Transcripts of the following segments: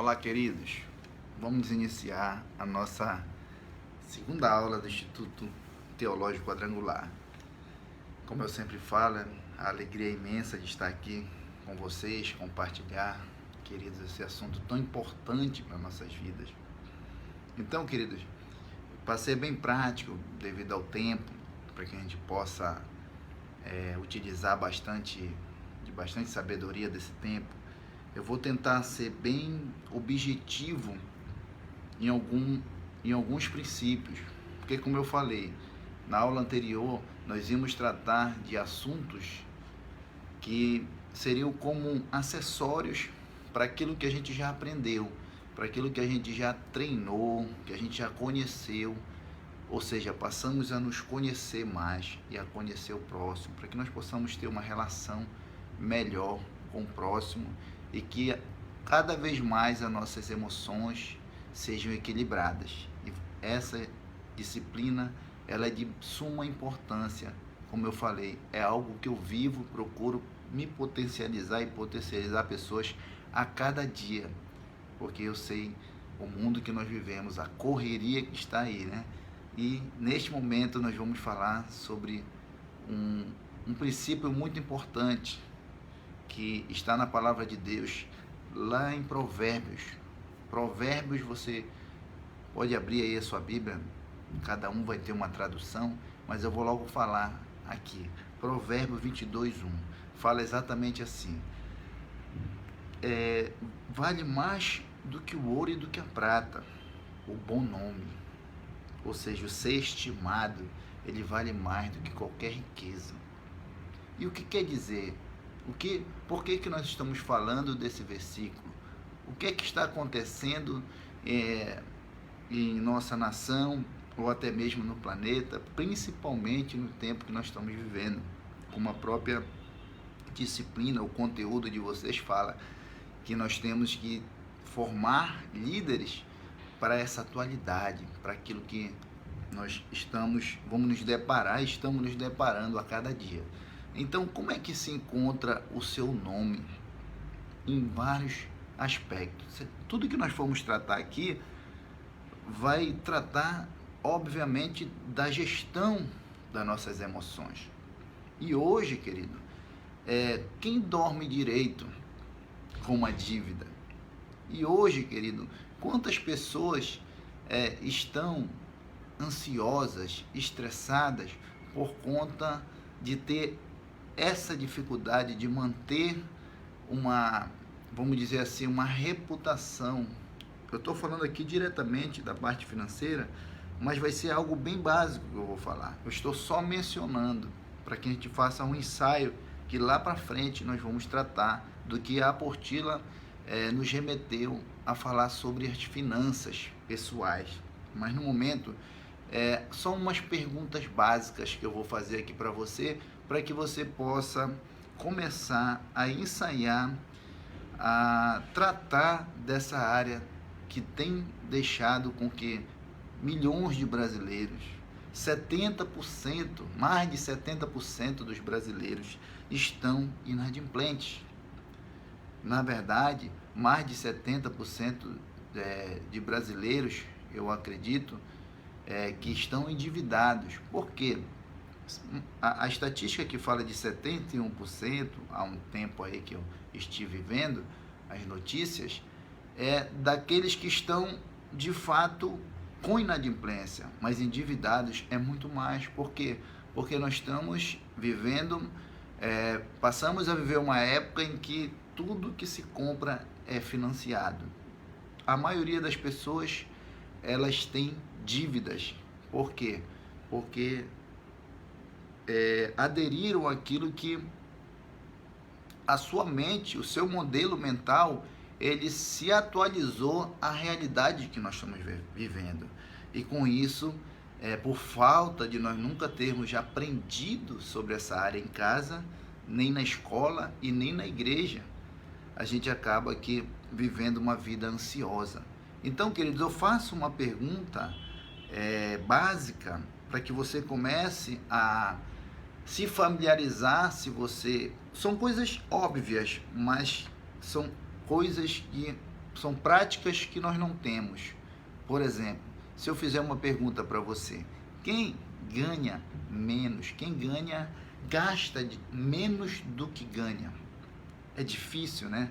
Olá, queridos. Vamos iniciar a nossa segunda aula do Instituto Teológico Quadrangular. Como eu sempre falo, a alegria é imensa de estar aqui com vocês, compartilhar, queridos, esse assunto tão importante para nossas vidas. Então, queridos, passei bem prático devido ao tempo, para que a gente possa utilizar bastante sabedoria desse tempo. Eu vou tentar ser bem objetivo em alguns princípios, porque, como eu falei, na aula anterior nós íamos tratar de assuntos que seriam como acessórios para aquilo que a gente já aprendeu, para aquilo que a gente já treinou, que a gente já conheceu, ou seja, passamos a nos conhecer mais e a conhecer o próximo, para que nós possamos ter uma relação melhor com o próximo e que cada vez mais as nossas emoções sejam equilibradas. E essa disciplina, ela é de suma importância. Como eu falei, é algo que eu vivo, procuro me potencializar e potencializar pessoas a cada dia, porque eu sei o mundo que nós vivemos, a correria que está aí, né? E neste momento nós vamos falar sobre um princípio muito importante que está na palavra de Deus, lá em Provérbios. Provérbios, você pode abrir aí a sua Bíblia, cada um vai ter uma tradução, mas eu vou logo falar aqui. Provérbios 22:1 fala exatamente assim: vale mais do que o ouro e do que a prata o bom nome, ou seja, o ser estimado, ele vale mais do que qualquer riqueza. E o que quer dizer? Por que nós estamos falando desse versículo? O que é que está acontecendo em nossa nação, ou até mesmo no planeta, principalmente no tempo que nós estamos vivendo? Como a própria disciplina, o conteúdo de vocês fala, que nós temos que formar líderes para essa atualidade, para aquilo que nós estamos nos deparando a cada dia. Então, como é que se encontra o seu nome? Em vários aspectos. Tudo que nós formos tratar aqui vai tratar, obviamente, da gestão das nossas emoções. E hoje, querido, quem dorme direito com uma dívida? E hoje, querido, quantas pessoas estão ansiosas, estressadas por conta de ter essa dificuldade de manter vamos dizer assim, uma reputação. Eu estou falando aqui diretamente da parte financeira, mas vai ser algo bem básico que eu vou falar. Eu estou só mencionando para que a gente faça um ensaio, que lá para frente nós vamos tratar do que a apostila nos remeteu a falar sobre as finanças pessoais. Mas no momento, são umas perguntas básicas que eu vou fazer aqui para você, para que você possa começar a ensaiar, a tratar dessa área que tem deixado com que milhões de brasileiros, 70%, mais de 70% dos brasileiros estão inadimplentes. Na verdade, mais de 70% de brasileiros, eu acredito, que estão endividados. Por quê? A estatística que fala de 71%, há um tempo aí que eu estive vendo as notícias, é daqueles que estão de fato com inadimplência, mas endividados é muito mais. Por quê? Porque nós estamos vivendo, passamos a viver uma época em que tudo que se compra é financiado. A maioria das pessoas, elas têm dívidas. Por quê? Porque aderiram àquilo que a sua mente, o seu modelo mental, ele se atualizou à realidade que nós estamos vivendo. E com isso, por falta de nós nunca termos aprendido sobre essa área em casa, nem na escola e nem na igreja, a gente acaba aqui vivendo uma vida ansiosa. Então, queridos, eu faço uma pergunta básica para que você comece a se familiarizar. Se você... São coisas óbvias, mas são coisas que são práticas que nós não temos. Por exemplo, se eu fizer uma pergunta para você, quem ganha menos, gasta menos do que ganha? É difícil, né?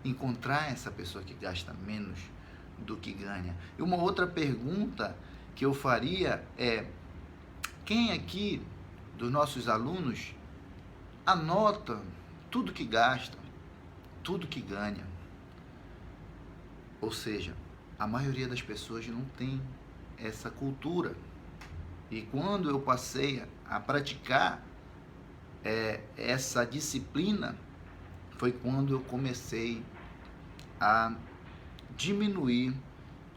Encontrar essa pessoa que gasta menos do que ganha. E uma outra pergunta que eu faria é: quem aqui dos nossos alunos anota tudo que gasta, tudo que ganha? Ou seja, a maioria das pessoas não tem essa cultura. E quando eu passei a praticar essa disciplina, foi quando eu comecei a diminuir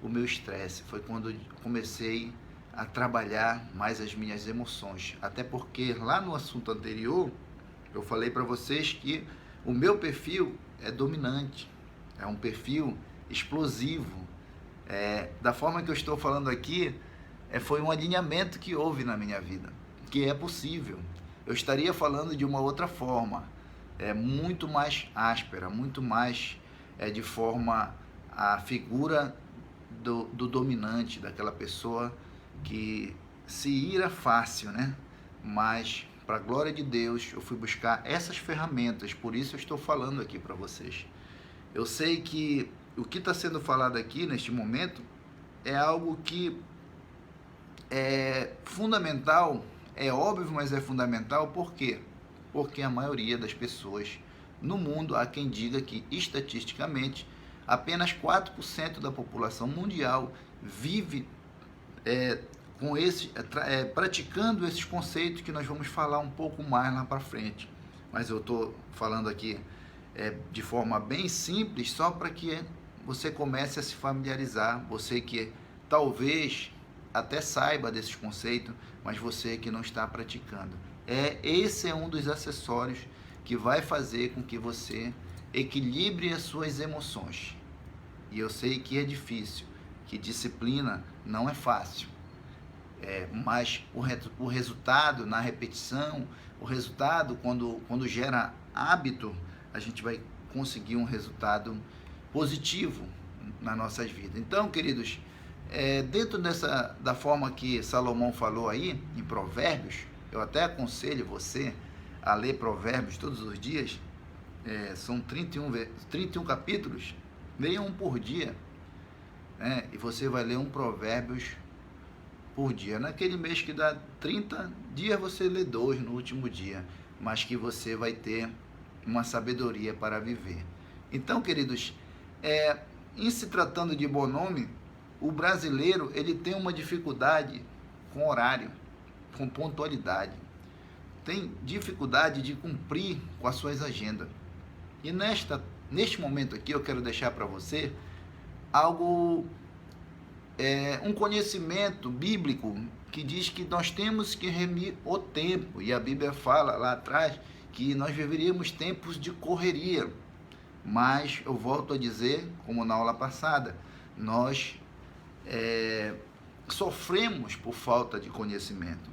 o meu estresse, foi quando eu comecei a trabalhar mais as minhas emoções. Até porque lá no assunto anterior, eu falei para vocês que o meu perfil é dominante, é um perfil explosivo. Da forma que eu estou falando aqui, foi um alinhamento que houve na minha vida, que é possível. Eu estaria falando de uma outra forma, muito mais áspera, muito mais de forma a figura do dominante, daquela pessoa que se ira fácil, né? Mas, para a glória de Deus, eu fui buscar essas ferramentas, por isso eu estou falando aqui para vocês. Eu sei que o que está sendo falado aqui neste momento é algo que é fundamental, é óbvio, mas é fundamental. Por quê? Porque a maioria das pessoas no mundo, há quem diga que estatisticamente apenas 4% da população mundial vive praticando esses conceitos que nós vamos falar um pouco mais lá para frente. Mas eu estou falando aqui de forma bem simples, só para que você comece a se familiarizar, você que talvez até saiba desses conceitos, mas você que não está praticando. Esse é um dos acessórios que vai fazer com que você equilibre as suas emoções. E eu sei que é difícil, que disciplina não é fácil. Mas o resultado na repetição, o resultado quando gera hábito, a gente vai conseguir um resultado positivo nas nossas vidas. Então, queridos, dentro da forma que Salomão falou aí, em Provérbios, eu até aconselho você a ler Provérbios todos os dias. São 31 capítulos, leia um por dia, né? E você vai ler um Provérbios por dia. Naquele mês que dá 30 dias, você lê 2 no último dia, mas que você vai ter uma sabedoria para viver. Então, queridos, em se tratando de bom nome, o brasileiro ele tem uma dificuldade com horário, com pontualidade, tem dificuldade de cumprir com as suas agendas. E neste momento aqui eu quero deixar para você algo, um conhecimento bíblico que diz que nós temos que remir o tempo. E a Bíblia fala lá atrás que nós viveríamos tempos de correria. Mas eu volto a dizer, como na aula passada, nós sofremos por falta de conhecimento.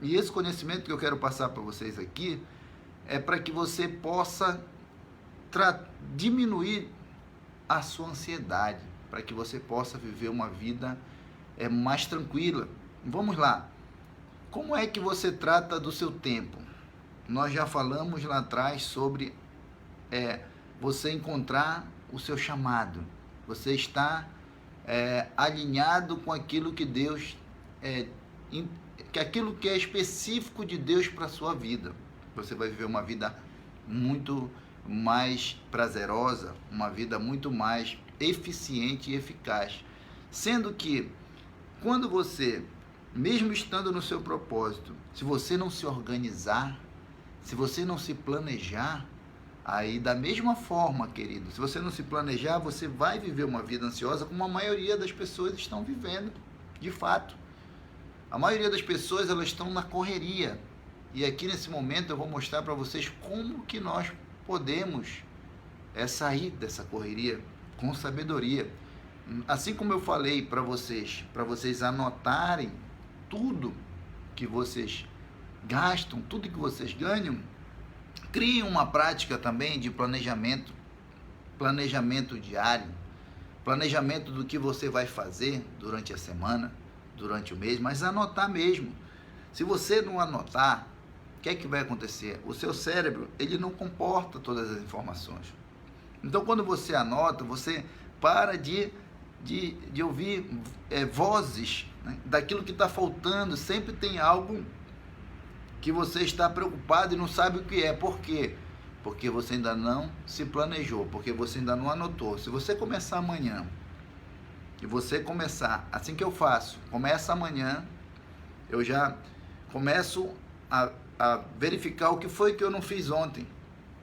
E esse conhecimento que eu quero passar para vocês aqui é para que você possa diminuir a sua ansiedade, para que você possa viver uma vida mais tranquila. Vamos lá. Como é que você trata do seu tempo? Nós já falamos lá atrás sobre você encontrar o seu chamado. Você está alinhado com aquilo que Deus aquilo que é específico de Deus para a sua vida. Você vai viver uma vida muito mais prazerosa, uma vida muito mais eficiente e eficaz. Sendo que, quando você, mesmo estando no seu propósito, se você não se organizar, se você não se planejar, aí da mesma forma, querido, se você não se planejar, você vai viver uma vida ansiosa como a maioria das pessoas estão vivendo, de fato. A maioria das pessoas, elas estão na correria. E aqui nesse momento eu vou mostrar para vocês como que nós podemos sair dessa correria com sabedoria. Assim como eu falei para vocês anotarem tudo que vocês gastam, tudo que vocês ganham, criem uma prática também de planejamento diário. planejamento do que você vai fazer durante a semana, durante o mês, mas anotar mesmo. Se você não anotar, o que é que vai acontecer? O seu cérebro, ele não comporta todas as informações. Então, quando você anota, você para de ouvir vozes, né, daquilo que está faltando. Sempre tem algo que você está preocupado e não sabe o que é. Por quê? Porque você ainda não se planejou, porque você ainda não anotou. Se você começar amanhã, e você começar, assim que eu faço, começa amanhã, eu já começo a verificar o que foi que eu não fiz ontem.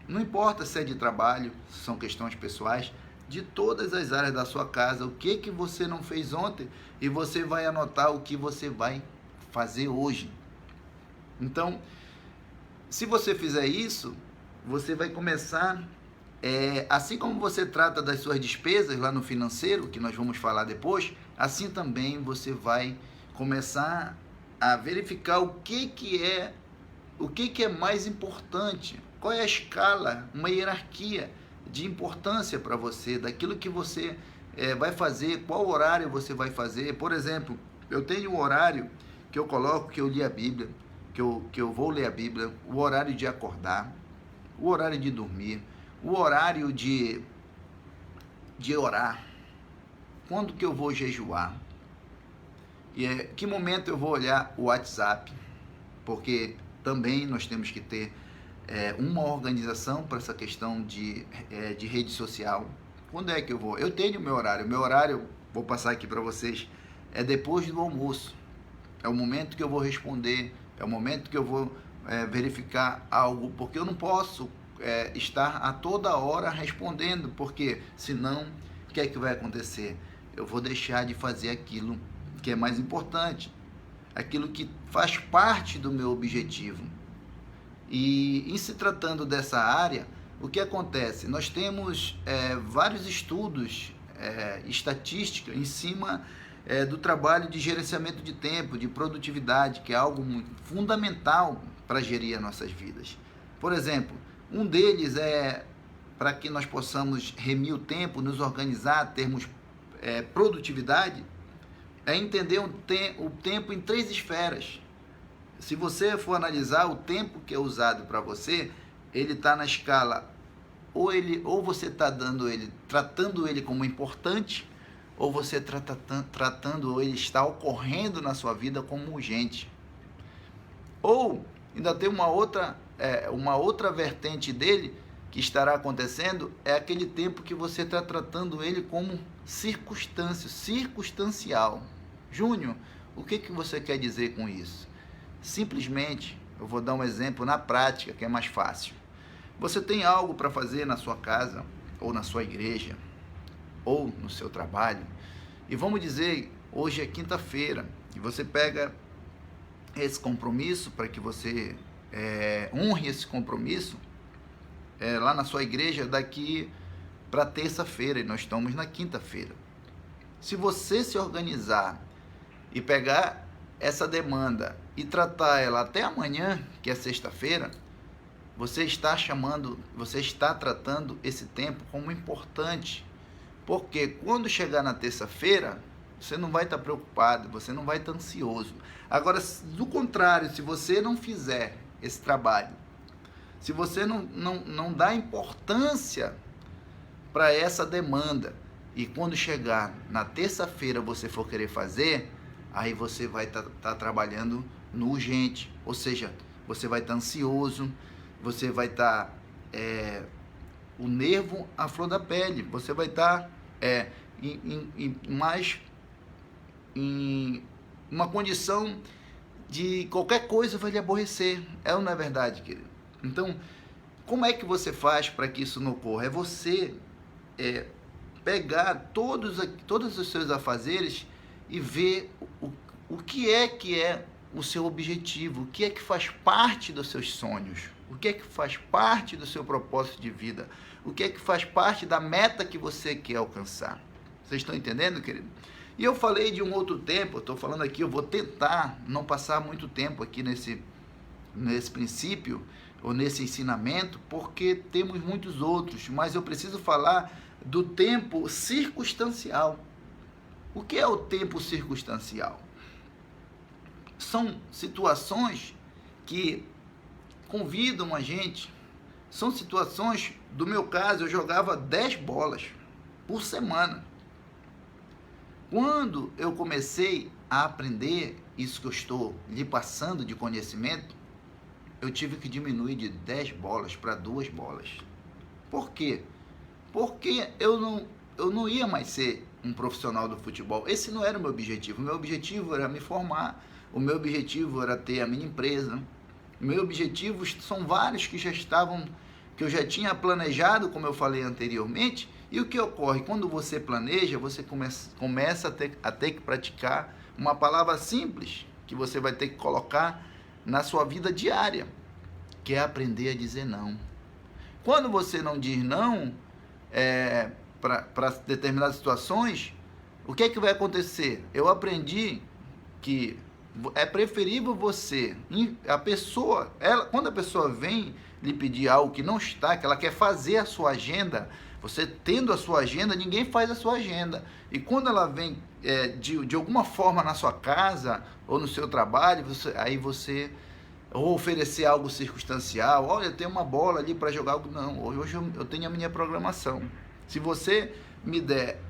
Não importa se é de trabalho, se são questões pessoais, de todas as áreas da sua casa, o que você não fez ontem, e você vai anotar o que você vai fazer hoje. Então, se você fizer isso, você vai começar, assim como você trata das suas despesas lá no financeiro, que nós vamos falar depois, assim também você vai começar a verificar o que é mais importante, qual é a escala, uma hierarquia de importância para você, daquilo que você vai fazer, qual horário você vai fazer. Por exemplo, eu tenho um horário que eu coloco, que eu li a Bíblia, que eu vou ler a Bíblia, o horário de acordar, o horário de dormir, o horário de orar, quando que eu vou jejuar, que momento eu vou olhar o WhatsApp, porque também nós temos que ter uma organização para essa questão de rede social. Quando é que eu vou? Eu tenho meu horário, vou passar aqui para vocês, é depois do almoço, é o momento que eu vou responder, é o momento que eu vou verificar algo, porque eu não posso estar a toda hora respondendo, porque senão, o que é que vai acontecer? Eu vou deixar de fazer aquilo que é mais importante, aquilo que faz parte do meu objetivo. E em se tratando dessa área, o que acontece? Nós temos vários estudos, estatística em cima do trabalho de gerenciamento de tempo, de produtividade, que é algo muito fundamental para gerir as nossas vidas. Por exemplo, um deles é para que nós possamos remir o tempo, nos organizar, termos produtividade, é entender o tempo em 3 esferas. Se você for analisar o tempo que é usado para você, ele está na escala, ou você está tratando ele como importante, ou você tratando ele, está ocorrendo na sua vida como urgente. Ou ainda tem uma outra vertente dele que estará acontecendo, é aquele tempo que você está tratando ele como circunstancial. Júnior, o que você quer dizer com isso? Simplesmente, eu vou dar um exemplo na prática, que é mais fácil. Você tem algo para fazer na sua casa, ou na sua igreja, ou no seu trabalho, e vamos dizer, hoje é quinta-feira, e você pega esse compromisso para que você honre esse compromisso lá na sua igreja daqui para terça-feira, e nós estamos na quinta-feira. Se você se organizar e pegar essa demanda e tratar ela até amanhã, que é sexta-feira, você está tratando esse tempo como importante, porque quando chegar na terça-feira, você não vai estar preocupado, você não vai estar ansioso. Agora, do contrário, se você não fizer esse trabalho, se você não dá importância para essa demanda, e quando chegar na terça-feira você for querer fazer, aí você vai estar trabalhando no urgente, ou seja, você vai estar ansioso, você vai estar o nervo à flor da pele, você vai estar em uma condição de qualquer coisa vai lhe aborrecer, ou não é verdade, querido? Então, como é que você faz para que isso não ocorra? É você pegar todos os seus afazeres e ver o que é o seu objetivo, o que é que faz parte dos seus sonhos, o que é que faz parte do seu propósito de vida, o que é que faz parte da meta que você quer alcançar. Vocês estão entendendo, querido? E eu falei de um outro tempo, eu estou falando aqui, eu vou tentar não passar muito tempo aqui nesse princípio, ou nesse ensinamento, porque temos muitos outros, mas eu preciso falar do tempo circunstancial. O que é o tempo circunstancial? São situações que convidam a gente, são situações, do meu caso, eu jogava 10 bolas por semana. Quando eu comecei a aprender isso que eu estou lhe passando de conhecimento, eu tive que diminuir de 10 bolas para 2 bolas. Por quê? Porque eu não ia mais ser um profissional do futebol. Esse não era o meu objetivo. O meu objetivo era me formar, o meu objetivo era ter a minha empresa. Meus objetivos são vários que eu já tinha planejado, como eu falei anteriormente. E o que ocorre? Quando você planeja, você começa a ter que praticar uma palavra simples, que você vai ter que colocar na sua vida diária, que é aprender a dizer não. Quando você não diz não para determinadas situações, o que é que vai acontecer? Eu aprendi que é preferível você, quando a pessoa vem lhe pedir algo que não está, que ela quer fazer a sua agenda, você tendo a sua agenda, ninguém faz a sua agenda. E quando ela vem de alguma forma na sua casa ou no seu trabalho, ou oferecer algo circunstancial, olha, tem uma bola ali para jogar algo. Não, hoje eu tenho a minha programação. Se você me der,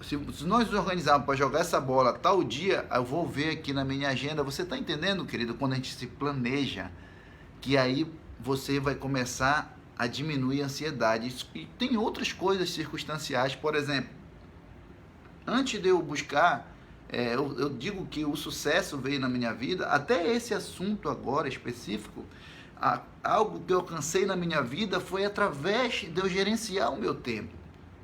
se nós nos organizarmos para jogar essa bola tal dia, eu vou ver aqui na minha agenda. Você está entendendo, querido? Quando a gente se planeja, que aí você vai começar a diminuir a ansiedade. E tem outras coisas circunstanciais, por exemplo, antes de eu buscar, eu digo que o sucesso veio na minha vida, até esse assunto agora específico, algo que eu alcancei na minha vida foi através de eu gerenciar o meu tempo.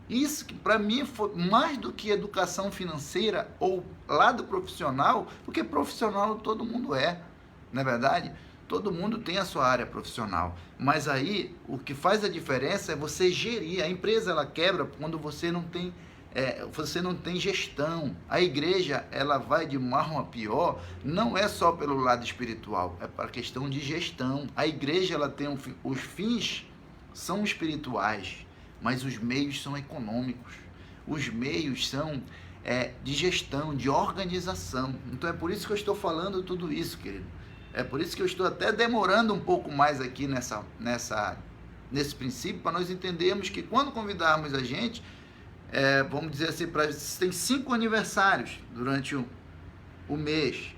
Isso que para mim foi mais do que educação financeira ou lado profissional, porque profissional todo mundo não é verdade? Todo mundo tem a sua área profissional, mas aí o que faz a diferença é você gerir. A empresa ela quebra quando você não tem gestão. A igreja ela vai de mal a pior, não é só pelo lado espiritual, é para a questão de gestão. A igreja ela tem os fins são espirituais, mas os meios são econômicos. Os meios são de gestão, de organização. Então é por isso que eu estou falando tudo isso, querido. É por isso que eu estou até demorando um pouco mais aqui nesse princípio, para nós entendermos que quando convidarmos a gente, vamos dizer assim, tem 5 aniversários durante o mês.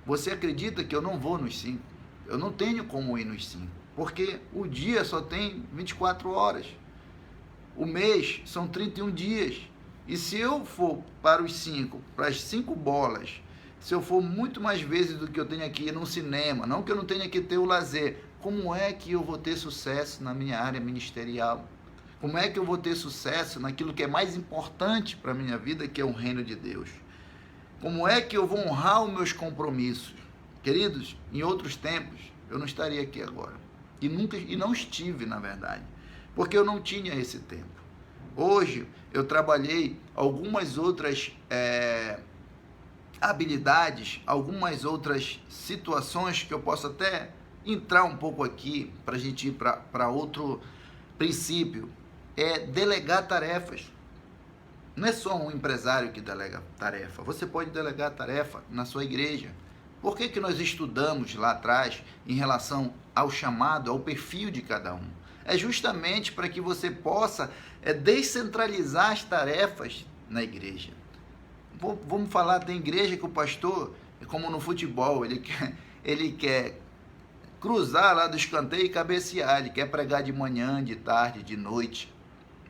Você acredita que eu não vou nos 5? Eu não tenho como ir nos 5, porque o dia só tem 24 horas. O mês são 31 dias. E se eu for para os 5, para as 5 bolas, se eu for muito mais vezes do que eu tenho aqui no cinema, não que eu não tenha que ter o lazer, como é que eu vou ter sucesso na minha área ministerial? Como é que eu vou ter sucesso naquilo que é mais importante para a minha vida, que é o reino de Deus? Como é que eu vou honrar os meus compromissos? Queridos, em outros tempos, eu não estaria aqui agora. E não estive, na verdade, porque eu não tinha esse tempo. Hoje, eu trabalhei algumas outras habilidades, algumas outras situações que eu posso até entrar um pouco aqui para a gente ir para outro princípio. É delegar tarefas. Não é só um empresário que delega tarefa. Você pode delegar tarefa na sua igreja. Por que nós estudamos lá atrás em relação ao chamado, ao perfil de cada um? É justamente para que você possa descentralizar as tarefas na igreja. Vamos falar, tem igreja que o pastor, como no futebol, ele quer cruzar lá do escanteio e cabecear, ele quer pregar de manhã, de tarde, de noite.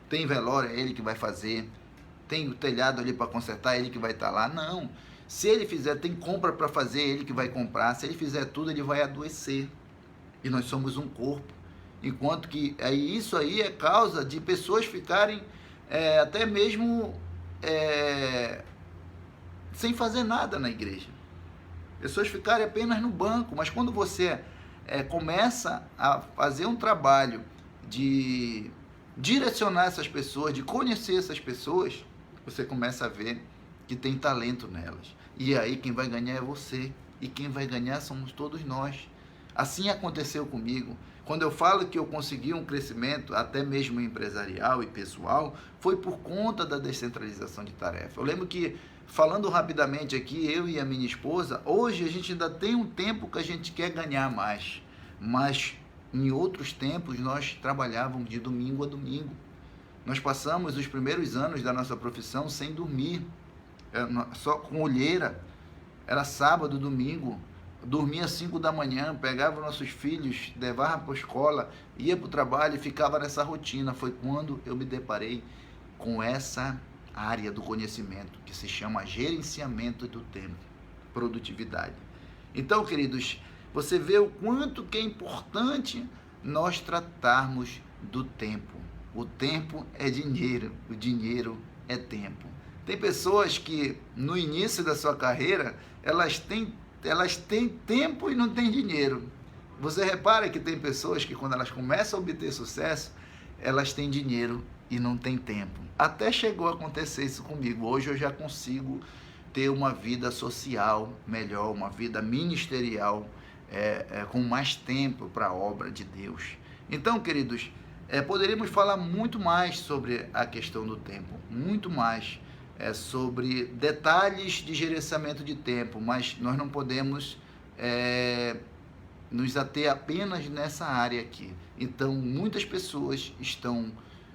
Tem velório, é ele que vai fazer. Tem o telhado ali para consertar, é ele que vai estar lá. Não, se ele fizer, tem compra para fazer, é ele que vai comprar. Se ele fizer tudo, ele vai adoecer. E nós somos um corpo. Enquanto que isso aí é causa de pessoas ficarem até mesmo sem fazer nada na igreja. Pessoas ficarem apenas no banco. Mas quando você começa a fazer um trabalho de direcionar essas pessoas, de conhecer essas pessoas, você começa a ver que tem talento nelas. E aí quem vai ganhar é você. E quem vai ganhar somos todos nós. Assim aconteceu comigo. Quando eu falo que eu consegui um crescimento, até mesmo empresarial e pessoal, foi por conta da descentralização de tarefa. Eu lembro que, falando rapidamente aqui, eu e a minha esposa, hoje a gente ainda tem um tempo que a gente quer ganhar mais, mas em outros tempos nós trabalhávamos de domingo a domingo. Nós passamos os primeiros anos da nossa profissão sem dormir, só com olheira. Era sábado, domingo, dormia às 5 da manhã, pegava nossos filhos, levava para a escola, ia para o trabalho e ficava nessa rotina. Foi quando eu me deparei com essa área do conhecimento, que se chama gerenciamento do tempo, produtividade. Então, queridos, você vê o quanto que é importante nós tratarmos do tempo. O tempo é dinheiro, o dinheiro é tempo. Tem pessoas que no início da sua carreira, elas têm tempo e não têm dinheiro. Você repara que tem pessoas que quando elas começam a obter sucesso, elas têm dinheiro e não têm tempo. Até chegou a acontecer isso comigo. Hoje eu já consigo ter uma vida social melhor, uma vida ministerial, com mais tempo para a obra de Deus. Então, queridos, poderíamos falar muito mais sobre a questão do tempo, muito mais sobre detalhes de gerenciamento de tempo, mas nós não podemos nos ater apenas nessa área aqui. Então, muitas pessoas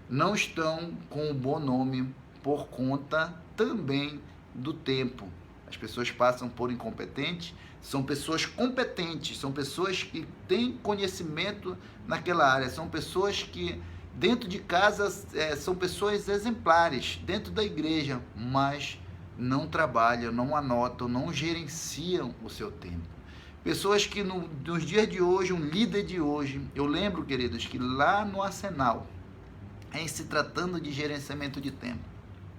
não estão com um bom nome por conta também do tempo. As pessoas passam por incompetentes, são pessoas competentes, são pessoas que têm conhecimento naquela área, são pessoas que dentro de casa são pessoas exemplares, dentro da igreja, mas não trabalham, não anotam, não gerenciam o seu tempo. Pessoas que nos dias de hoje, um líder de hoje, eu lembro, queridos, que lá no Arsenal, em se tratando de gerenciamento de tempo,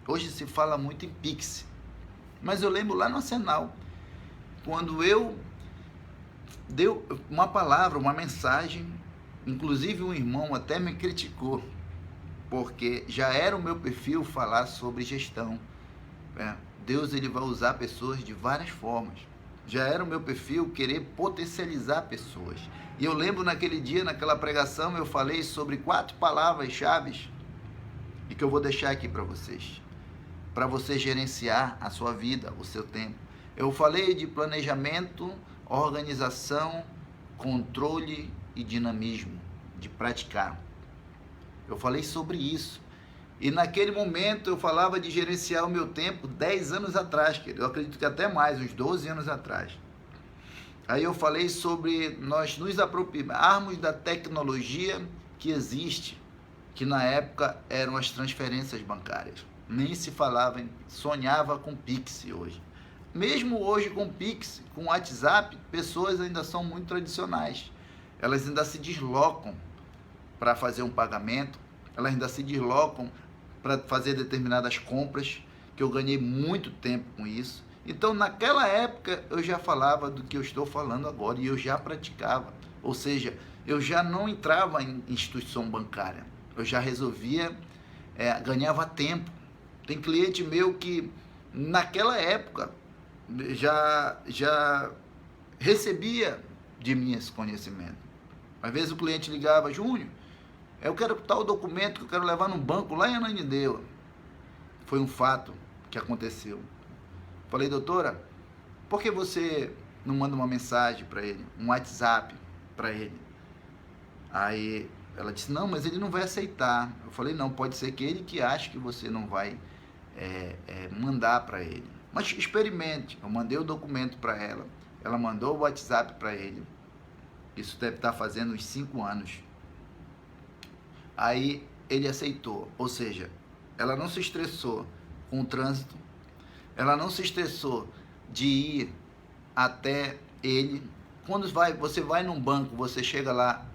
hoje se fala muito em Pix, mas eu lembro lá no Arsenal, quando eu dei uma palavra, uma mensagem, inclusive um irmão até me criticou, porque já era o meu perfil falar sobre gestão. Deus ele vai usar pessoas de várias formas. Já era o meu perfil querer potencializar pessoas. E eu lembro naquele dia, naquela pregação, eu falei sobre 4 palavras-chave e que eu vou deixar aqui para você gerenciar a sua vida, o seu tempo. Eu falei de planejamento, organização, controle e dinamismo, de praticar. Eu falei sobre isso. E naquele momento eu falava de gerenciar o meu tempo 10 anos atrás, querido. Eu acredito que até mais, uns 12 anos atrás. Aí eu falei sobre nós nos apropriarmos da tecnologia que existe, que na época eram as transferências bancárias. Nem se falava, sonhava com Pix hoje. Mesmo hoje com Pix, com WhatsApp, pessoas ainda são muito tradicionais. Elas ainda se deslocam para fazer um pagamento, elas ainda se deslocam para fazer determinadas compras, que eu ganhei muito tempo com isso. Então, naquela época, eu já falava do que eu estou falando agora e eu já praticava. Ou seja, eu já não entrava em instituição bancária, eu já resolvia, ganhava tempo. Tem cliente meu que, naquela época, já recebia de mim esse conhecimento. Às vezes o cliente ligava: Júnior, eu quero tal documento que eu quero levar no banco lá em Ananindeua. Foi um fato que aconteceu. Falei: doutora, por que você não manda uma mensagem para ele, um WhatsApp para ele? Aí ela disse: não, mas ele não vai aceitar. Eu falei: não, pode ser que ele que ache que você não vai mandar para ele. Mas experimente. Eu mandei o documento para ela, ela mandou o WhatsApp para ele. Isso deve estar fazendo uns 5 anos. Aí ele aceitou, ou seja, ela não se estressou com o trânsito, ela não se estressou de ir até ele. Quando você vai num banco, você chega lá,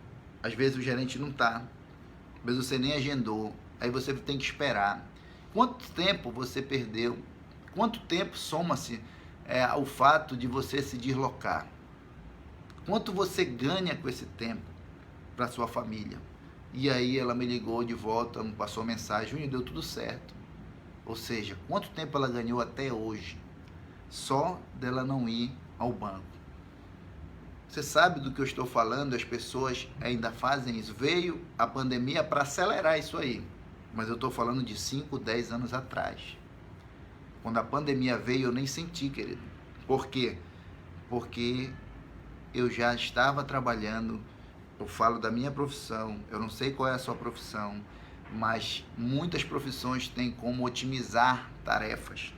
às vezes o gerente não está, às vezes você nem agendou, aí você tem que esperar. Quanto tempo você perdeu? Quanto tempo soma-se o fato de você se deslocar? Quanto você ganha com esse tempo para sua família? E aí ela me ligou de volta, me passou mensagem: Júnior, deu tudo certo. Ou seja, quanto tempo ela ganhou até hoje? Só dela não ir ao banco. Você sabe do que eu estou falando, as pessoas ainda fazem isso. Veio a pandemia para acelerar isso aí, mas eu estou falando de 5, 10 anos atrás. Quando a pandemia veio, eu nem senti, querido. Por quê? Porque eu já estava trabalhando, eu falo da minha profissão, eu não sei qual é a sua profissão, mas muitas profissões têm como otimizar tarefas,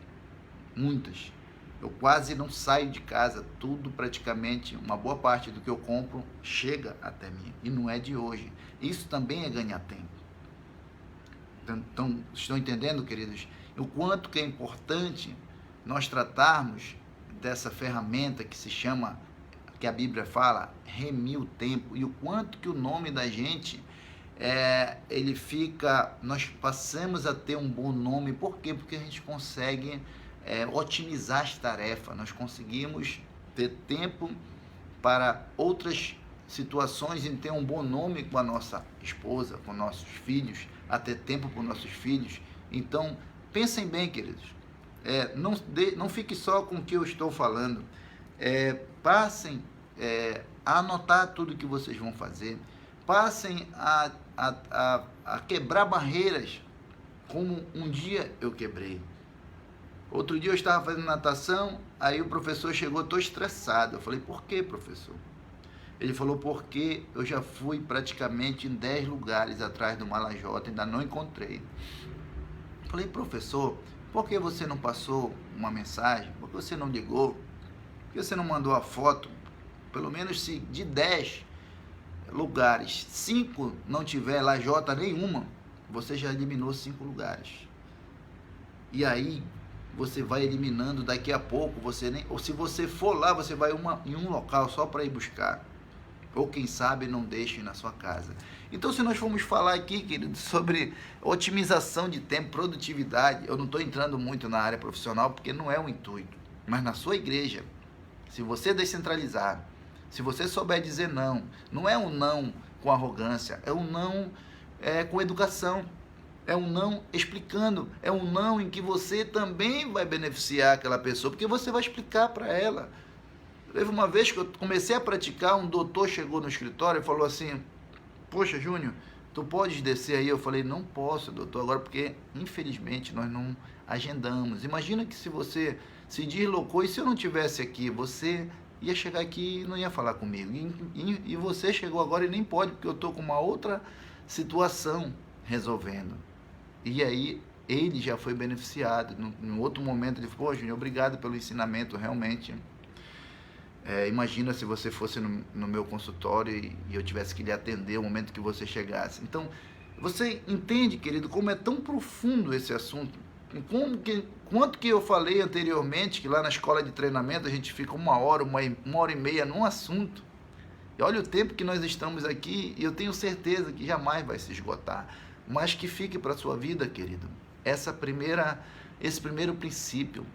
muitas. Eu quase não saio de casa, tudo praticamente, uma boa parte do que eu compro chega até mim, e não é de hoje. Isso também é ganhar tempo. Então, estão entendendo, queridos? O quanto que é importante nós tratarmos dessa ferramenta que se chama, que a Bíblia fala, remir o tempo, e o quanto que o nome da gente, ele fica, nós passamos a ter um bom nome. Por quê? Porque a gente consegue otimizar as tarefas, nós conseguimos ter tempo para outras situações, em ter um bom nome com a nossa esposa, com nossos filhos, a ter tempo para os nossos filhos. Então, pensem bem, queridos, não fique só com o que eu estou falando, passem a anotar tudo que vocês vão fazer, passem a quebrar barreiras, como um dia eu quebrei. Outro dia eu estava fazendo natação, aí o professor chegou, estou estressado. Eu falei, por que, professor? Ele falou, porque eu já fui praticamente em 10 lugares atrás do Malajota, ainda não encontrei. Eu falei, professor, por que você não passou uma mensagem? Por que você não ligou? Por que você não mandou a foto? Pelo menos se de 10 lugares, 5 não tiver lajota nenhuma, você já eliminou 5 lugares. E aí você vai eliminando, daqui a pouco, ou se você for lá, você vai em um local só para ir buscar. Ou quem sabe não deixe na sua casa. Então, se nós formos falar aqui, querido, sobre otimização de tempo, produtividade, eu não estou entrando muito na área profissional, porque não é o intuito. Mas na sua igreja, se você descentralizar, se você souber dizer não, não é um não com arrogância, é um não com educação. É um não explicando, é um não em que você também vai beneficiar aquela pessoa, porque você vai explicar para ela. Teve uma vez que eu comecei a praticar, um doutor chegou no escritório e falou assim, poxa, Júnior, tu podes descer aí? Eu falei, não posso, doutor, agora porque infelizmente nós não agendamos. Imagina que se você se deslocou e se eu não estivesse aqui, você ia chegar aqui e não ia falar comigo. E você chegou agora e nem pode, porque eu estou com uma outra situação resolvendo. E aí ele já foi beneficiado. No outro momento ele falou, pô, Júnior, obrigado pelo ensinamento, realmente. Imagina se você fosse no meu consultório e eu tivesse que lhe atender no momento que você chegasse. Então, você entende, querido, como é tão profundo esse assunto? Quanto que eu falei anteriormente, que lá na escola de treinamento a gente fica uma hora e meia num assunto. E olha o tempo que nós estamos aqui, e eu tenho certeza que jamais vai se esgotar. Mas que fique para a sua vida, querido, esse primeiro princípio.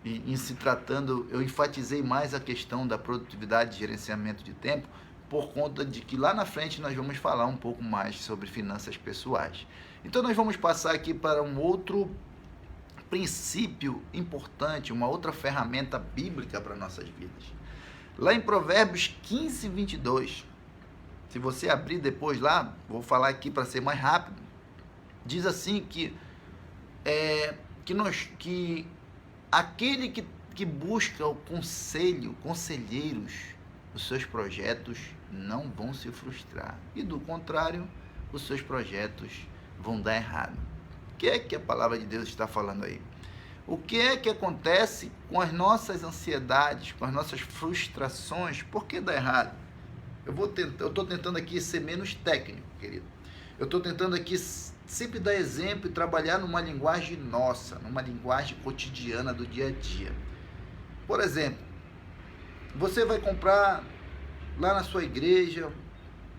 E em se tratando, eu enfatizei mais a questão da produtividade e gerenciamento de tempo, por conta de que lá na frente nós vamos falar um pouco mais sobre finanças pessoais. Então nós vamos passar aqui para um outro princípio importante, uma outra ferramenta bíblica para nossas vidas. Lá em Provérbios 15, 22, se você abrir depois lá, vou falar aqui para ser mais rápido, diz assim que aquele que busca o conselheiros, os seus projetos não vão se frustrar. E do contrário, os seus projetos vão dar errado. O que é que a palavra de Deus está falando aí? O que é que acontece com as nossas ansiedades, com as nossas frustrações? Por que dá errado? Eu estou tentando aqui ser menos técnico, querido. Eu estou tentando aqui sempre dar exemplo e trabalhar numa linguagem nossa, numa linguagem cotidiana do dia a dia. Por exemplo, você vai comprar lá na sua igreja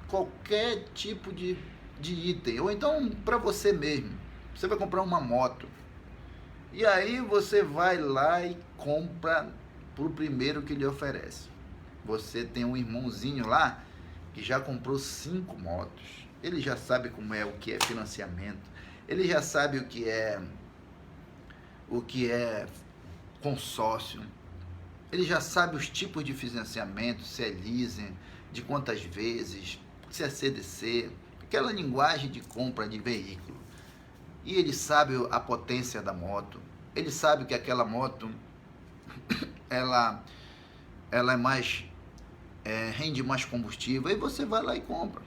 qualquer tipo de item, ou então para você mesmo, você vai comprar uma moto, e aí você vai lá e compra para o primeiro que lhe oferece. Você tem um irmãozinho lá que já comprou 5 motos, ele já sabe como é, o que é financiamento, ele já sabe o que é consórcio, Ele já sabe os tipos de financiamento, se é leasing, de quantas vezes, se é CDC, aquela linguagem de compra de veículo. E ele sabe a potência da moto. Ele sabe que aquela moto ela é mais rende mais combustível. Aí você vai lá e compra.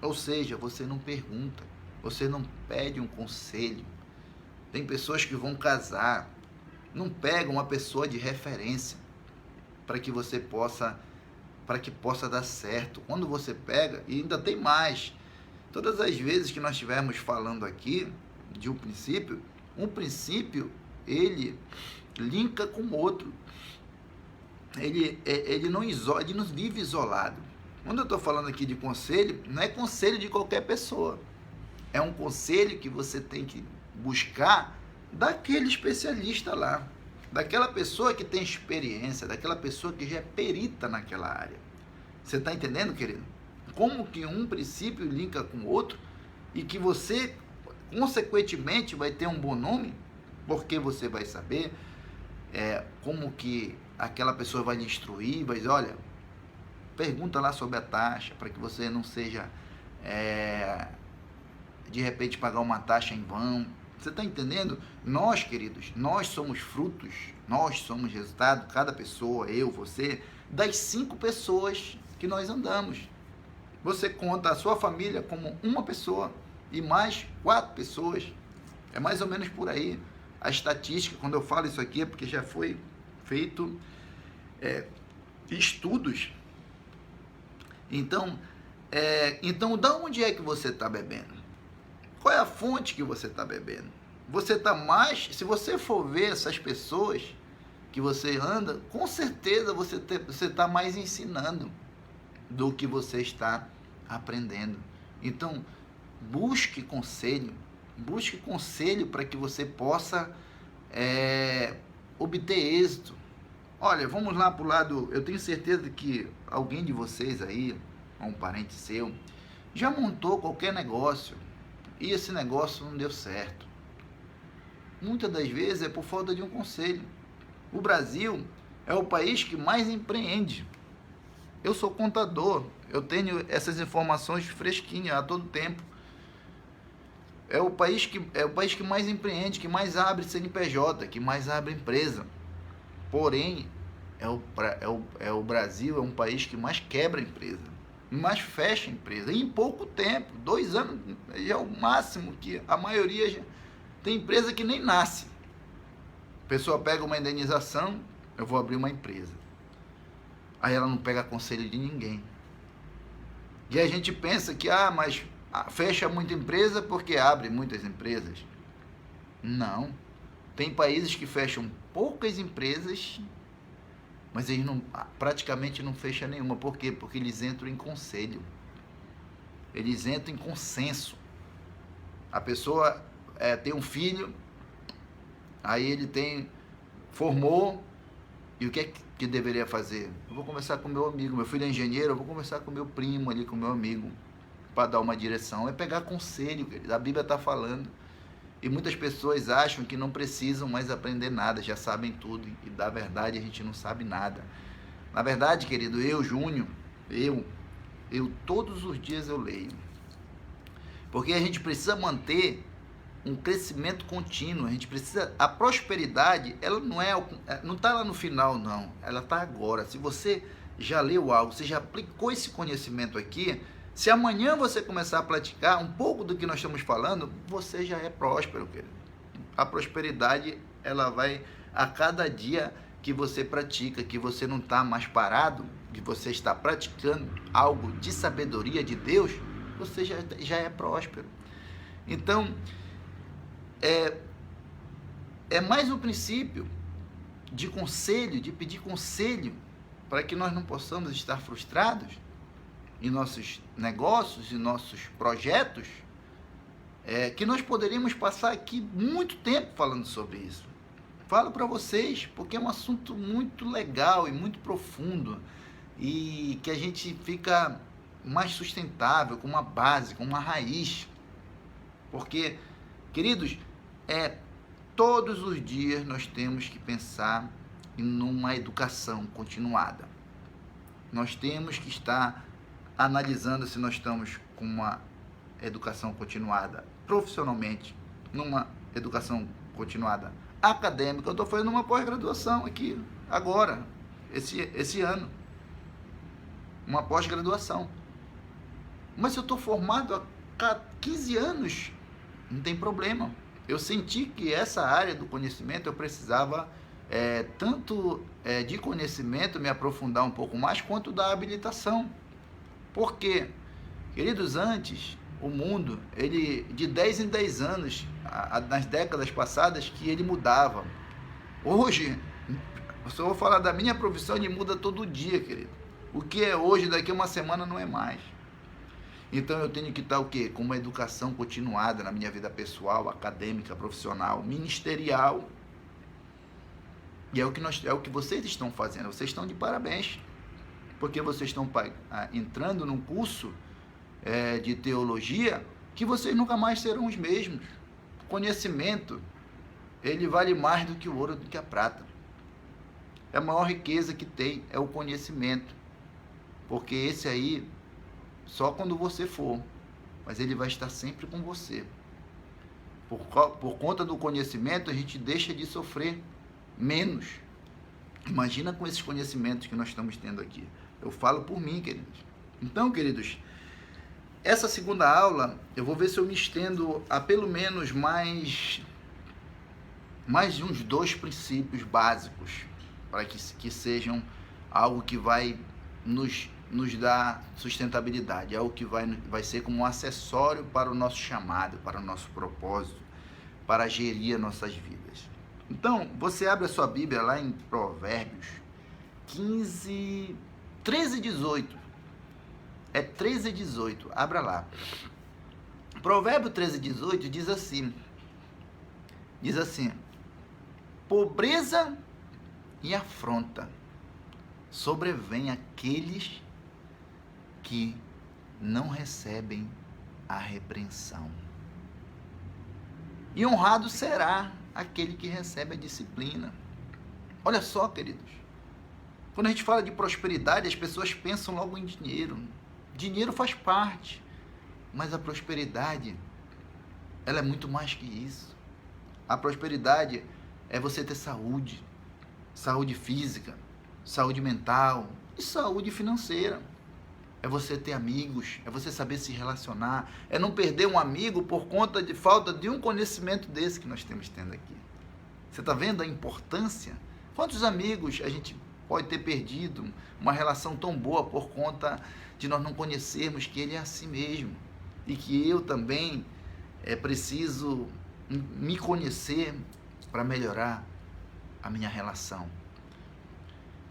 Ou seja, você não pergunta, você não pede um conselho. Tem pessoas que vão casar, não pegam uma pessoa de referência para que você possa dar certo. Quando você pega, e ainda tem mais, todas as vezes que nós estivermos falando aqui de um princípio ele linka com o outro. Ele não vive isolado. Quando eu estou falando aqui de conselho, não é conselho de qualquer pessoa. É um conselho que você tem que buscar daquele especialista lá, daquela pessoa que tem experiência, daquela pessoa que já é perita naquela área. Você está entendendo, querido? Como que um princípio linka com o outro e que você, consequentemente, vai ter um bom nome, porque você vai saber como que aquela pessoa vai lhe instruir, vai dizer, olha, pergunta lá sobre a taxa, para que você não seja, de repente, pagar uma taxa em vão. Você está entendendo? Nós, queridos, nós somos frutos, nós somos resultado, cada pessoa, eu, você, das 5 pessoas que nós andamos. Você conta a sua família como uma pessoa e mais 4 pessoas. É mais ou menos por aí. A estatística, quando eu falo isso aqui, é porque já foi feito estudos. Então, da onde é que você está bebendo? Qual é a fonte que você está bebendo? Você está mais... Se você for ver essas pessoas que você anda, com certeza você está mais ensinando do que você está aprendendo. Então, busque conselho para que você possa obter êxito. Olha, vamos lá para o lado... Eu tenho certeza que alguém de vocês aí, um parente seu, já montou qualquer negócio e esse negócio não deu certo. Muitas das vezes é por falta de um conselho. O Brasil é o país que mais empreende. Eu sou contador, eu tenho essas informações fresquinhas a todo tempo. É o país que mais empreende, que mais abre CNPJ, que mais abre empresa. Porém, o Brasil é um país que mais quebra empresa, mais fecha empresa. E em pouco tempo, 2 anos já é o máximo, que a maioria já tem empresa que nem nasce. A pessoa pega uma indenização, eu vou abrir uma empresa. Aí ela não pega conselho de ninguém. E a gente pensa que, mas fecha muita empresa porque abre muitas empresas. Não. Tem países que fecham poucas empresas, mas eles praticamente não fecham nenhuma. Por quê? Porque eles entram em conselho. Eles entram em consenso. A pessoa tem um filho, aí ele formou, e o que é que deveria fazer? Eu vou conversar com meu amigo, meu filho é engenheiro, eu vou conversar com meu primo ali, com meu amigo, para dar uma direção. É pegar conselho, querido. A Bíblia está falando. E muitas pessoas acham que não precisam mais aprender nada, já sabem tudo. E da verdade a gente não sabe nada. Na verdade, querido, Júnior, todos os dias eu leio. Porque a gente precisa manter um crescimento contínuo. A gente precisa... A prosperidade, ela não está lá no final, não. Ela está agora. Se você já leu algo, você já aplicou esse conhecimento aqui, se amanhã você começar a praticar um pouco do que nós estamos falando, você já é próspero, querido. A prosperidade, ela vai a cada dia que você pratica, que você não está mais parado, que você está praticando algo de sabedoria de Deus, você já é próspero. Então, é mais um princípio de conselho, de pedir conselho, para que nós não possamos estar frustrados em nossos negócios, em nossos projetos, que nós poderíamos passar aqui muito tempo falando sobre isso. Falo para vocês, porque é um assunto muito legal e muito profundo, e que a gente fica mais sustentável, com uma base, com uma raiz. Porque, queridos, todos os dias nós temos que pensar e numa educação continuada. Nós temos que estar analisando se nós estamos com uma educação continuada profissionalmente, numa educação continuada acadêmica. Eu estou fazendo uma pós-graduação aqui, agora, esse ano. Uma pós-graduação. Mas se eu estou formado há 15 anos, não tem problema. Eu senti que essa área do conhecimento eu precisava tanto de conhecimento, me aprofundar um pouco mais, quanto da habilitação. Porque, queridos, antes, o mundo, ele de 10 em 10 anos, nas décadas passadas, que ele mudava. Hoje, se eu vou falar da minha profissão, ele muda todo dia, querido. O que é hoje, daqui a uma semana, não é mais. Então eu tenho que estar o quê? Com uma educação continuada na minha vida pessoal, acadêmica, profissional, ministerial. E é o que vocês estão fazendo. Vocês estão de parabéns. Porque vocês estão entrando num curso de teologia que vocês nunca mais serão os mesmos. O conhecimento, ele vale mais do que o ouro, do que a prata. É a maior riqueza que tem, é o conhecimento. Porque esse aí, só quando você for, mas ele vai estar sempre com você. Por conta do conhecimento, a gente deixa de sofrer menos. Imagina com esses conhecimentos que nós estamos tendo aqui. Eu falo por mim, queridos. Então, queridos, essa segunda aula, eu vou ver se eu me estendo a pelo menos mais de uns 2 princípios básicos, para que sejam algo que vai nos dar sustentabilidade, algo que vai ser como um acessório para o nosso chamado, para o nosso propósito, para gerir as nossas vidas. Então, você abre a sua Bíblia lá em Provérbios 13 e 18. É 13 e 18, abra lá. Provérbio 13 e 18 diz assim, pobreza e afronta sobrevém aqueles que não recebem a repreensão. E honrado será aquele que recebe a disciplina. Olha só, queridos. Quando a gente fala de prosperidade, as pessoas pensam logo em dinheiro. Dinheiro faz parte, mas a prosperidade, ela é muito mais que isso. A prosperidade é você ter saúde, saúde física, saúde mental e saúde financeira. É você ter amigos, é você saber se relacionar, é não perder um amigo por conta de falta de um conhecimento desse que nós temos tendo aqui. Você está vendo a importância? Quantos amigos a gente pode ter perdido uma relação tão boa por conta de nós não conhecermos que ele é assim mesmo e que eu também preciso me conhecer para melhorar a minha relação.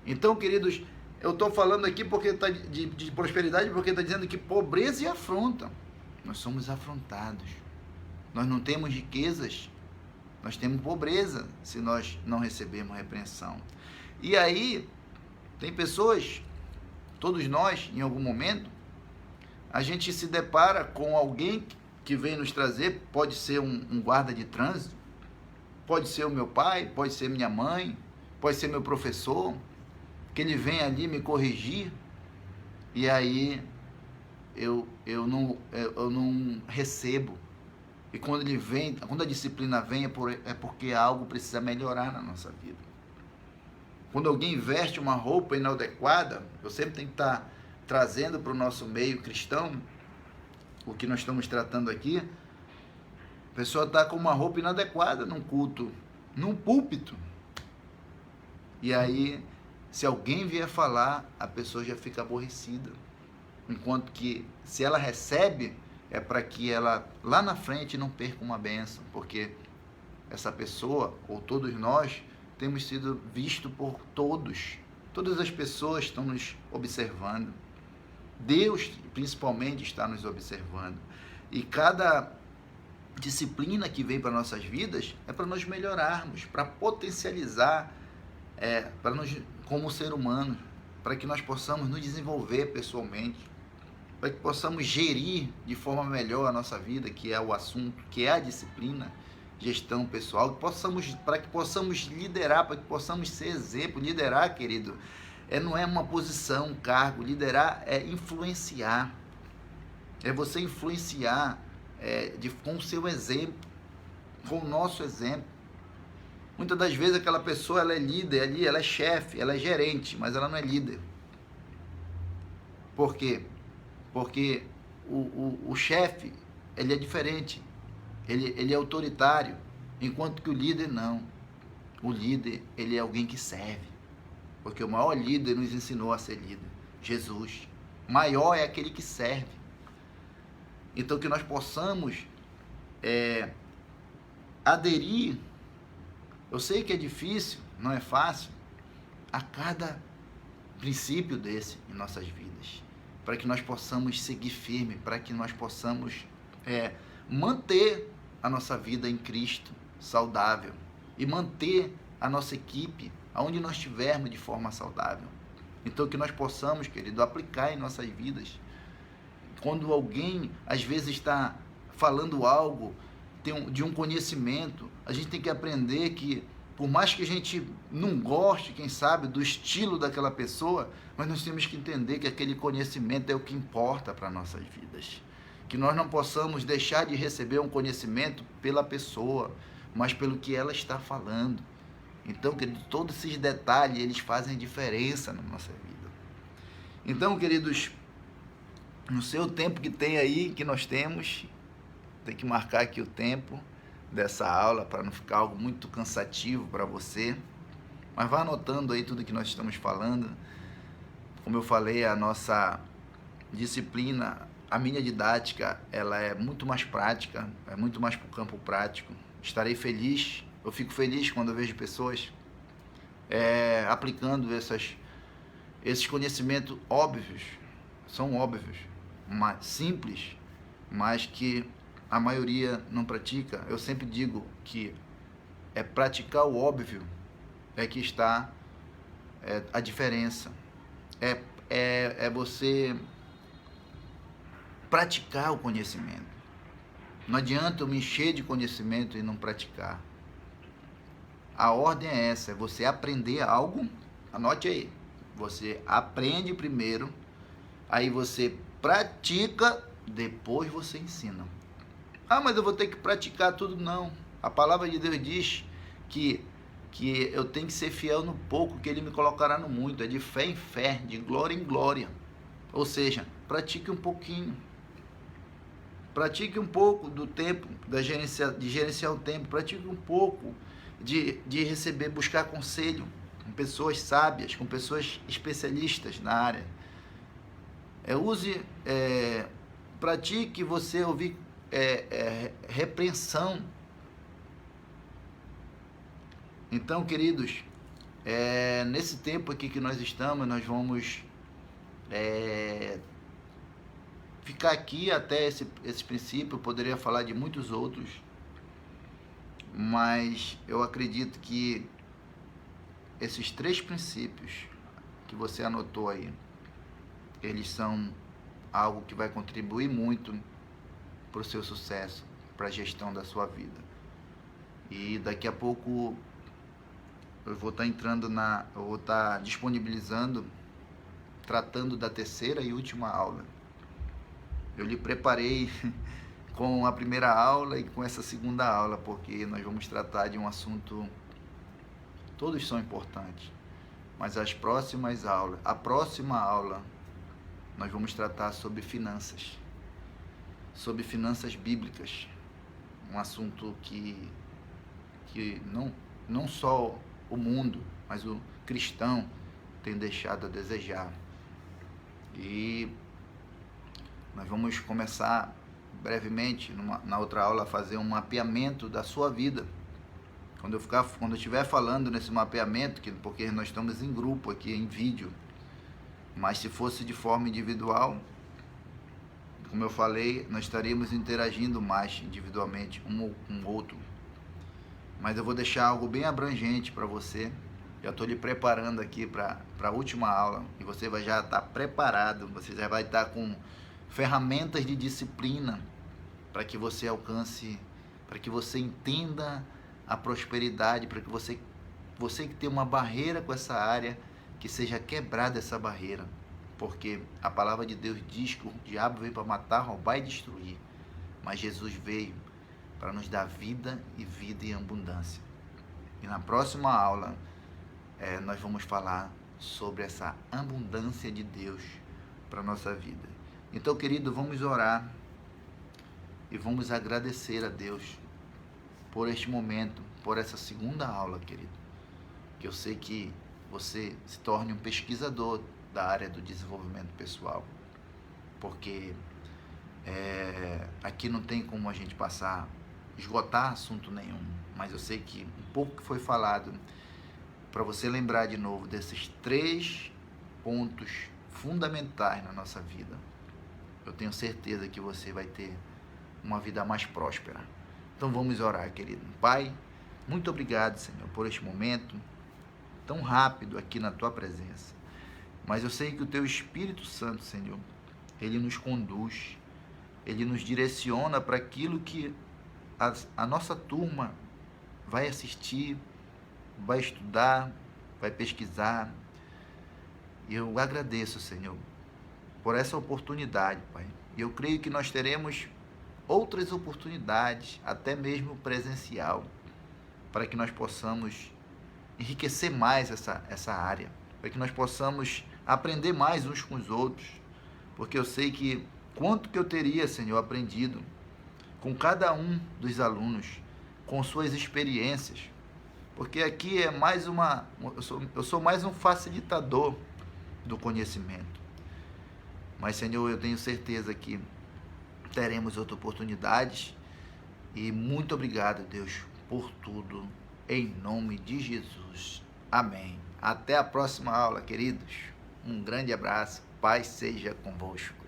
Então, queridos, eu estou falando aqui porque tá de prosperidade, porque está dizendo que pobreza e afronta. Nós somos afrontados. Nós não temos riquezas, nós temos pobreza se nós não recebemos repreensão. E aí, tem pessoas, todos nós, em algum momento, a gente se depara com alguém que vem nos trazer, pode ser um guarda de trânsito, pode ser o meu pai, pode ser minha mãe, pode ser meu professor, que ele vem ali me corrigir, e aí eu não recebo. E quando ele vem, quando a disciplina vem, é porque algo precisa melhorar na nossa vida. Quando alguém veste uma roupa inadequada, eu sempre tenho que estar trazendo para o nosso meio cristão, o que nós estamos tratando aqui, a pessoa está com uma roupa inadequada num culto, num púlpito. E aí, se alguém vier falar, a pessoa já fica aborrecida. Enquanto que, se ela recebe, é para que ela, lá na frente, não perca uma bênção. Porque essa pessoa, ou todos nós, temos sido vistos por todos. Todas as pessoas estão nos observando. Deus, principalmente, está nos observando. E cada disciplina que vem para nossas vidas é para nós melhorarmos, para potencializar, para nós, como ser humano, para que nós possamos nos desenvolver pessoalmente, para que possamos gerir de forma melhor a nossa vida, que é o assunto, que é a disciplina, gestão pessoal, para que possamos liderar, para que possamos ser exemplo. Liderar, querido, não é uma posição, um cargo. Liderar é influenciar. É você influenciar com o seu exemplo, com o nosso exemplo. Muitas das vezes aquela pessoa, ela é líder ali, ela é chefe, ela é gerente, mas ela não é líder. Por quê? Porque o chefe, ele é diferente. Ele é autoritário, enquanto que o líder não. O líder, ele é alguém que serve. Porque o maior líder nos ensinou a ser líder, Jesus. O maior é aquele que serve. Então que nós possamos aderir. Eu sei que é difícil, não é fácil, a cada princípio desse em nossas vidas, para que nós possamos seguir firme, para que nós possamos manter a nossa vida em Cristo saudável e manter a nossa equipe aonde nós estivermos de forma saudável. Então que nós possamos, querido, aplicar em nossas vidas. Quando alguém às vezes está falando algo de um conhecimento, a gente tem que aprender que, por mais que a gente não goste, quem sabe, do estilo daquela pessoa, mas nós temos que entender que aquele conhecimento é o que importa para nossas vidas. Que nós não possamos deixar de receber um conhecimento pela pessoa, mas pelo que ela está falando. Então, querido, todos esses detalhes, eles fazem diferença na nossa vida. Então, queridos, no seu tempo que tem aí, que nós temos, tem que marcar aqui o tempo dessa aula para não ficar algo muito cansativo para você, mas vá anotando aí tudo que nós estamos falando. Como eu falei, a nossa disciplina, a minha didática, ela é muito mais prática, é muito mais para o campo prático. Estarei feliz, eu fico feliz quando eu vejo pessoas aplicando esses conhecimentos óbvios, são óbvios, simples, mas que a maioria não pratica. Eu sempre digo que praticar o óbvio que está a diferença. É você praticar o conhecimento. Não adianta eu me encher de conhecimento e não praticar. A ordem é essa, é você aprender algo, anote aí. Você aprende primeiro, aí você pratica, depois você ensina. Ah, mas eu vou ter que praticar tudo. Não. A palavra de Deus diz que eu tenho que ser fiel no pouco, que Ele me colocará no muito. É de fé em fé, de glória em glória. Ou seja, pratique um pouquinho. Pratique um pouco do tempo, de gerenciar o tempo. Pratique um pouco de receber, buscar conselho com pessoas sábias, com pessoas especialistas na área. Pratique você ouvir repreensão. Então, queridos, nesse tempo aqui que nós estamos, nós vamos ficar aqui até esse princípio. Eu poderia falar de muitos outros, mas eu acredito que esses 3 princípios que você anotou aí, eles são algo que vai contribuir muito para o seu sucesso, para a gestão da sua vida. E daqui a pouco eu vou estar disponibilizando, tratando da 3ª e última aula. Eu lhe preparei com a primeira aula e com essa 2ª aula, porque nós vamos tratar de um assunto, todos são importantes, mas a próxima aula, nós vamos tratar sobre finanças bíblicas, um assunto que não só o mundo, mas o cristão tem deixado a desejar. E nós vamos começar brevemente, na outra aula, a fazer um mapeamento da sua vida. Quando eu estiver falando nesse mapeamento, porque nós estamos em grupo aqui, em vídeo, mas se fosse de forma individual, como eu falei, nós estaríamos interagindo mais individualmente, um com o outro. Mas eu vou deixar algo bem abrangente para você. Já estou lhe preparando aqui para a última aula, e você vai já estar preparado, você já vai estar com ferramentas de disciplina para que você alcance, para que você entenda a prosperidade, para que você que tem uma barreira com essa área, que seja quebrada essa barreira, porque a palavra de Deus diz que o diabo veio para matar, roubar e destruir, mas Jesus veio para nos dar vida e vida em abundância. E na próxima aula nós vamos falar sobre essa abundância de Deus para a nossa vida. Então, querido, vamos orar e vamos agradecer a Deus por este momento, por essa segunda aula, querido. Que eu sei que você se torne um pesquisador da área do desenvolvimento pessoal, porque aqui não tem como a gente esgotar assunto nenhum, mas eu sei que um pouco que foi falado, para você lembrar de novo desses 3 pontos fundamentais na nossa vida, eu tenho certeza que você vai ter uma vida mais próspera. Então vamos orar, querido. Pai, muito obrigado, Senhor, por este momento tão rápido aqui na Tua presença. Mas eu sei que o Teu Espírito Santo, Senhor, Ele nos conduz, Ele nos direciona para aquilo que a nossa turma vai assistir, vai estudar, vai pesquisar. E eu agradeço, Senhor, por essa oportunidade, Pai. E eu creio que nós teremos outras oportunidades, até mesmo presencial, para que nós possamos enriquecer mais essa área, para que nós possamos aprender mais uns com os outros, porque eu sei que quanto que eu teria, Senhor, aprendido com cada um dos alunos, com suas experiências, porque aqui é mais eu sou mais um facilitador do conhecimento. Mas, Senhor, eu tenho certeza que teremos outras oportunidades. E muito obrigado, Deus, por tudo, em nome de Jesus. Amém. Até a próxima aula, queridos. Um grande abraço. Paz seja convosco.